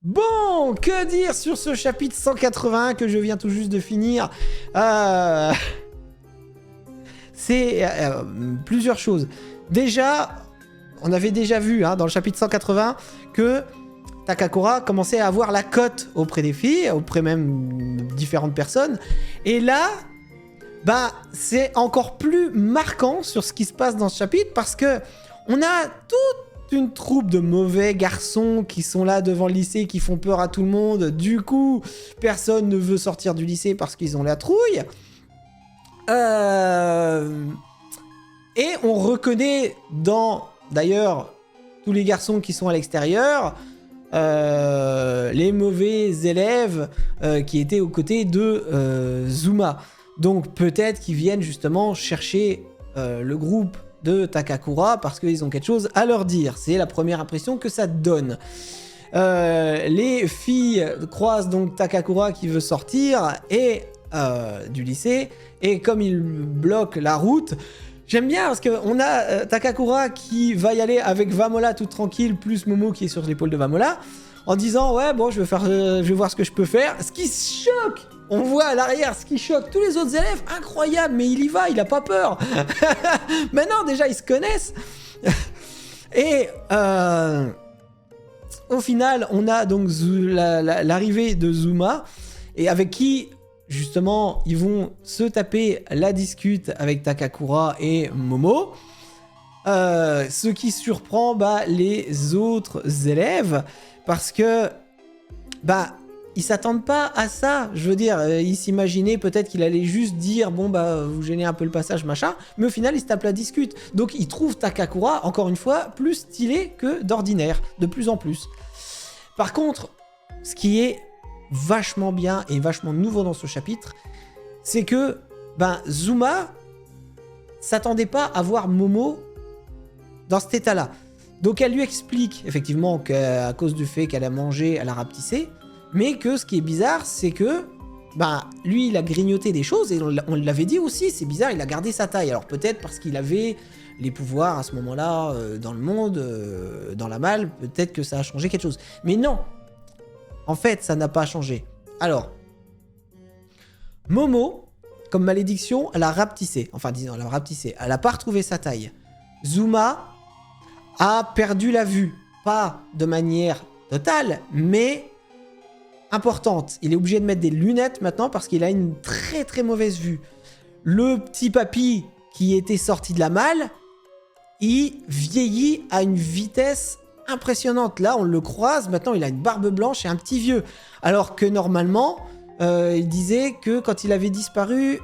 Bon, que dire sur ce chapitre 181 que je viens tout juste de finir. C'est plusieurs choses. Déjà, on avait déjà vu dans le chapitre 180 que Takakura commençait à avoir la cote auprès des filles, auprès même de différentes personnes. Et là, c'est encore plus marquant sur ce qui se passe dans ce chapitre parce que on a toute une troupe de mauvais garçons qui sont là devant le lycée, qui font peur à tout le monde. Du coup, personne ne veut sortir du lycée parce qu'ils ont la trouille. Et on reconnaît d'ailleurs, tous les garçons qui sont à l'extérieur, les mauvais élèves qui étaient aux côtés de Zuma. Donc peut-être qu'ils viennent justement chercher le groupe de Takakura parce qu'ils ont quelque chose à leur dire. C'est la première impression que ça donne. Les filles croisent donc Takakura qui veut sortir du lycée, et comme il bloque la route, j'aime bien parce qu'on a Takakura qui va y aller avec Vamola tout tranquille, plus Momo qui est sur l'épaule de Vamola, en disant ouais bon je vais voir ce que je peux faire. Ce qui choque, on voit à l'arrière ce qui choque tous les autres élèves, incroyable, mais il y va, il a pas peur. Maintenant déjà ils se connaissent. Et au final on a donc l'arrivée de Zuma, et avec qui justement ils vont se taper la discute avec Takakura et Momo. Ce qui surprend les autres élèves parce que ils s'attendent pas à ça. Je veux dire, ils s'imaginaient peut-être qu'il allait juste dire bon vous gênez un peu le passage machin, mais au final ils se tapent la discute. Donc ils trouvent Takakura encore une fois plus stylé que d'ordinaire, de plus en plus. Par contre, ce qui est vachement bien et vachement nouveau dans ce chapitre, c'est que Zuma s'attendait pas à voir Momo dans cet état-là. Donc elle lui explique effectivement qu'à cause du fait qu'elle a mangé, elle a rapetissé, mais que ce qui est bizarre, c'est que lui il a grignoté des choses, et on l'avait dit aussi, c'est bizarre, il a gardé sa taille. Alors peut-être parce qu'il avait les pouvoirs à ce moment-là dans le monde, dans la malle, peut-être que ça a changé quelque chose. Mais non, en fait, ça n'a pas changé. Alors, Momo, comme malédiction, elle a rapetissé. Enfin, disons, elle a rapetissé. Elle n'a pas retrouvé sa taille. Zuma a perdu la vue. Pas de manière totale, mais importante. Il est obligé de mettre des lunettes maintenant parce qu'il a une très très mauvaise vue. Le petit papy qui était sorti de la malle, il vieillit à une vitesse impressionnante. Là, on le croise, maintenant il a une barbe blanche et un petit vieux. Alors que normalement, il disait que quand il avait disparu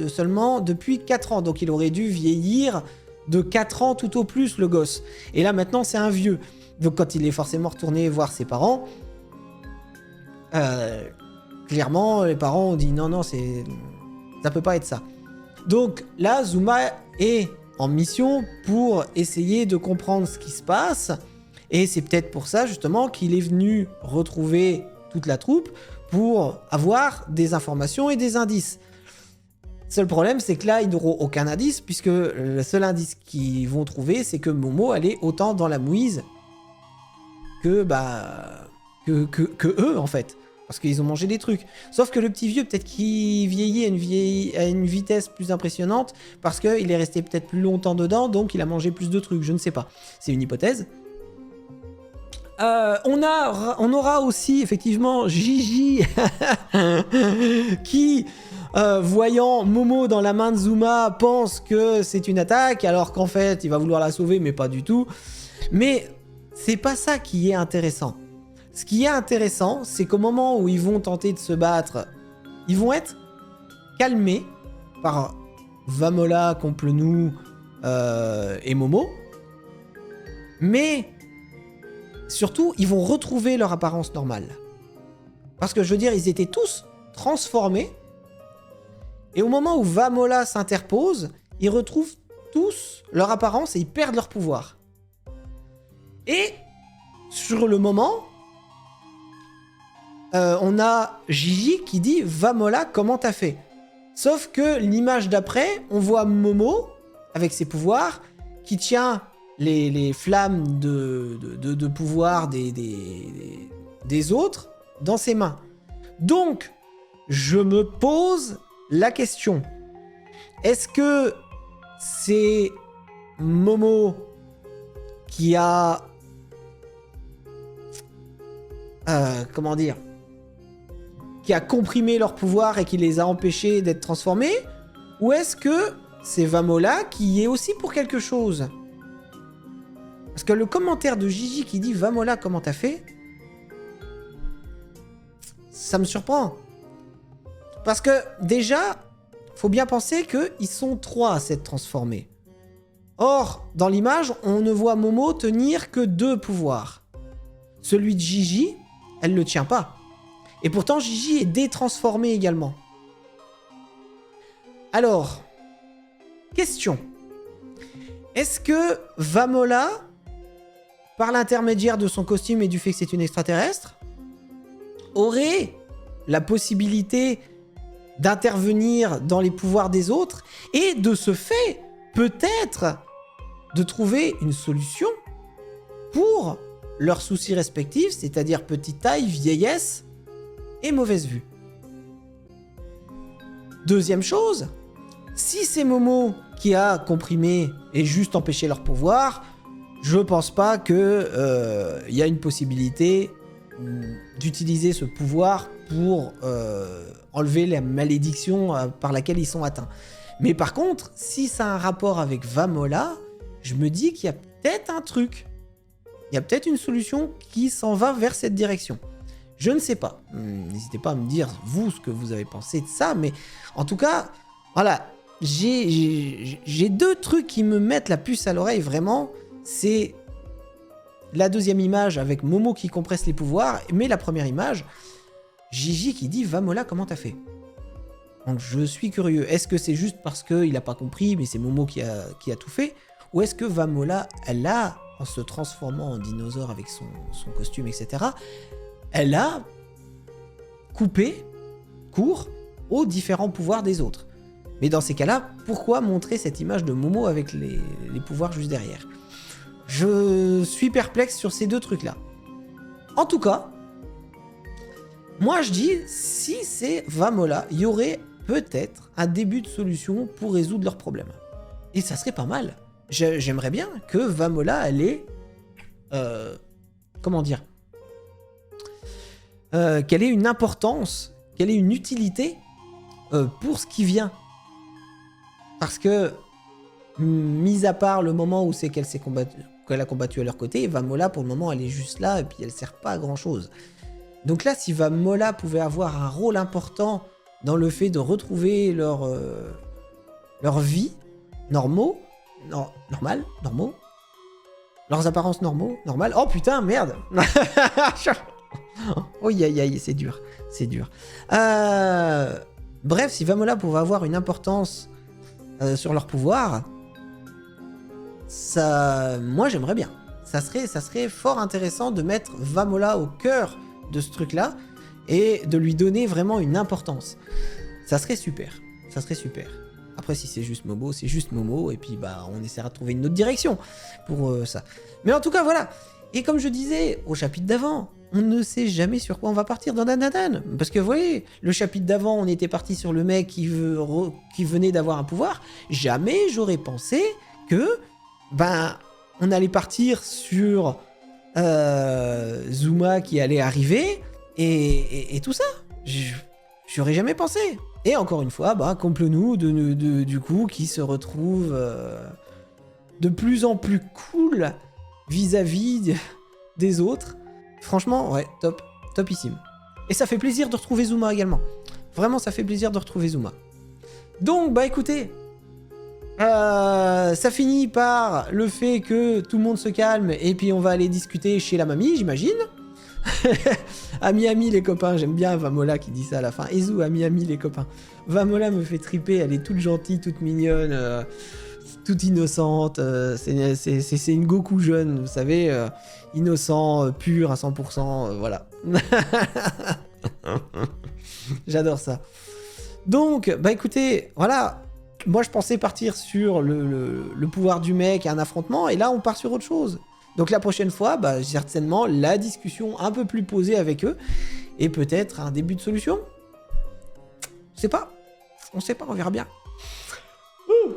seulement depuis 4 ans. Donc il aurait dû vieillir de 4 ans tout au plus, le gosse. Et là, maintenant, c'est un vieux. Donc quand il est forcément retourné voir ses parents, clairement, les parents ont dit non, ça peut pas être ça. Donc là, Zuma est en mission pour essayer de comprendre ce qui se passe, et c'est peut-être pour ça justement qu'il est venu retrouver toute la troupe pour avoir des informations et des indices. Seul problème, c'est que là ils n'auront aucun indice, puisque le seul indice qu'ils vont trouver, c'est que Momo elle est autant dans la mouise que eux en fait, parce qu'ils ont mangé des trucs. Sauf que le petit vieux, peut-être qu'il vieillit à une vitesse plus impressionnante parce qu'il est resté peut-être plus longtemps dedans, donc il a mangé plus de trucs, je ne sais pas. C'est une hypothèse. On aura aussi effectivement Gigi qui, voyant Momo dans la main de Zuma, pense que c'est une attaque, alors qu'en fait il va vouloir la sauver, mais pas du tout. Mais c'est pas ça qui est intéressant. Ce qui est intéressant, c'est qu'au moment où ils vont tenter de se battre, ils vont être calmés par Vamola, Complenou et Momo. Mais surtout, ils vont retrouver leur apparence normale. Parce que je veux dire, ils étaient tous transformés. Et au moment où Vamola s'interpose, ils retrouvent tous leur apparence et ils perdent leur pouvoir. Et sur le moment, on a Gigi qui dit « Vamola, comment t'as fait ?» Sauf que l'image d'après, on voit Momo, avec ses pouvoirs, qui tient les flammes de pouvoir des des autres dans ses mains. Donc, je me pose la question. Est-ce que c'est Momo qui a... comment dire, qui a comprimé leur pouvoir et qui les a empêchés d'être transformés? Ou est-ce que c'est Vamola qui est aussi pour quelque chose? Parce que le commentaire de Gigi qui dit « Vamola, comment t'as fait ?» ça me surprend. Parce que déjà, faut bien penser qu'ils sont 3 à s'être transformés. Or, dans l'image, on ne voit Momo tenir que 2 pouvoirs. Celui de Gigi, elle ne le tient pas. Et pourtant, Gigi est détransformé également. Alors, question. Est-ce que Vamola, par l'intermédiaire de son costume et du fait que c'est une extraterrestre, aurait la possibilité d'intervenir dans les pouvoirs des autres et de ce fait, peut-être, de trouver une solution pour leurs soucis respectifs, c'est-à-dire petite taille, vieillesse et mauvaise vue. Deuxième chose, si c'est Momo qui a comprimé et juste empêché leur pouvoir, je pense pas que y a une possibilité d'utiliser ce pouvoir pour enlever la malédiction par laquelle ils sont atteints. Mais par contre, si ça a un rapport avec Vamola, je me dis qu'il y a peut-être un truc. Il y a peut-être une solution qui s'en va vers cette direction. Je ne sais pas. N'hésitez pas à me dire, vous, ce que vous avez pensé de ça. Mais en tout cas, voilà. J'ai 2 trucs qui me mettent la puce à l'oreille, vraiment. C'est la deuxième image avec Momo qui compresse les pouvoirs. Mais la première image, Gigi qui dit « Vamola, comment t'as fait ?» Donc je suis curieux. Est-ce que c'est juste parce qu'il n'a pas compris, mais c'est Momo qui a tout fait? Ou est-ce que Vamola, elle a, en se transformant en dinosaure avec son costume, etc., elle a coupé court aux différents pouvoirs des autres? Mais dans ces cas-là, pourquoi montrer cette image de Momo avec les pouvoirs juste derrière? Je suis perplexe sur ces 2 trucs-là. En tout cas, moi je dis, si c'est Vamola, il y aurait peut-être un début de solution pour résoudre leurs problèmes. Et ça serait pas mal. J'aimerais bien que Vamola, elle ait... comment dire, qu'elle ait une importance, qu'elle ait une utilité pour ce qui vient. Parce que, mis à part le moment où c'est qu'elle a combattu à leur côté, Vamola, pour le moment, elle est juste là et puis elle sert pas à grand-chose. Donc là, si Vamola pouvait avoir un rôle important dans le fait de retrouver leur vie, normaux, leurs apparences normales. Oh putain, merde. Oh aïe, c'est dur. Bref, si Vamola pouvait avoir une importance sur leur pouvoir, ça, moi j'aimerais bien. Ça serait fort intéressant de mettre Vamola au cœur de ce truc-là et de lui donner vraiment une importance. Ça serait super. Après, si c'est juste Momo, c'est juste Momo, et puis bah on essaiera de trouver une autre direction pour ça. Mais en tout cas, voilà. Et comme je disais au chapitre d'avant, on ne sait jamais sur quoi on va partir dans Dandadan. Parce que vous voyez, le chapitre d'avant, on était parti sur le mec qui venait d'avoir un pouvoir. Jamais j'aurais pensé que, ben, on allait partir sur Zuma qui allait arriver et tout ça. J'aurais jamais pensé. Et encore une fois, bah, comple-nous du coup qui se retrouve de plus en plus cool vis-à-vis des autres. Franchement, ouais, topissime. Et ça fait plaisir de retrouver Zuma également. Vraiment, ça fait plaisir de retrouver Zuma. Donc, bah écoutez, ça finit par le fait que tout le monde se calme et puis on va aller discuter chez la mamie, j'imagine. Ami les copains, j'aime bien Vamola qui dit ça à la fin. Ezu, ami les copains. Vamola me fait triper, elle est toute gentille, toute mignonne, toute innocente. C'est une Goku jeune, vous savez, innocent, pur à 100%, voilà. J'adore ça. Donc, bah écoutez, voilà. Moi je pensais partir sur le pouvoir du mec et un affrontement, et là on part sur autre chose. Donc la prochaine fois, bah, certainement la discussion un peu plus posée avec eux et peut-être un début de solution. On sait pas, on verra bien. Ouh.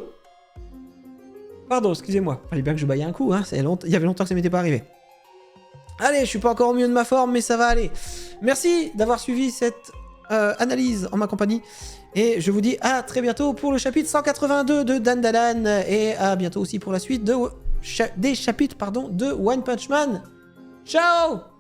Pardon, excusez-moi, fallait bien que je baille un coup, hein. Il y avait longtemps que ça m'était pas arrivé. Allez, je suis pas encore au mieux de ma forme, mais ça va aller. Merci d'avoir suivi cette analyse en ma compagnie. Et je vous dis à très bientôt pour le chapitre 182 de Dandadan. Et à bientôt aussi pour la suite des chapitres de One Punch Man. Ciao!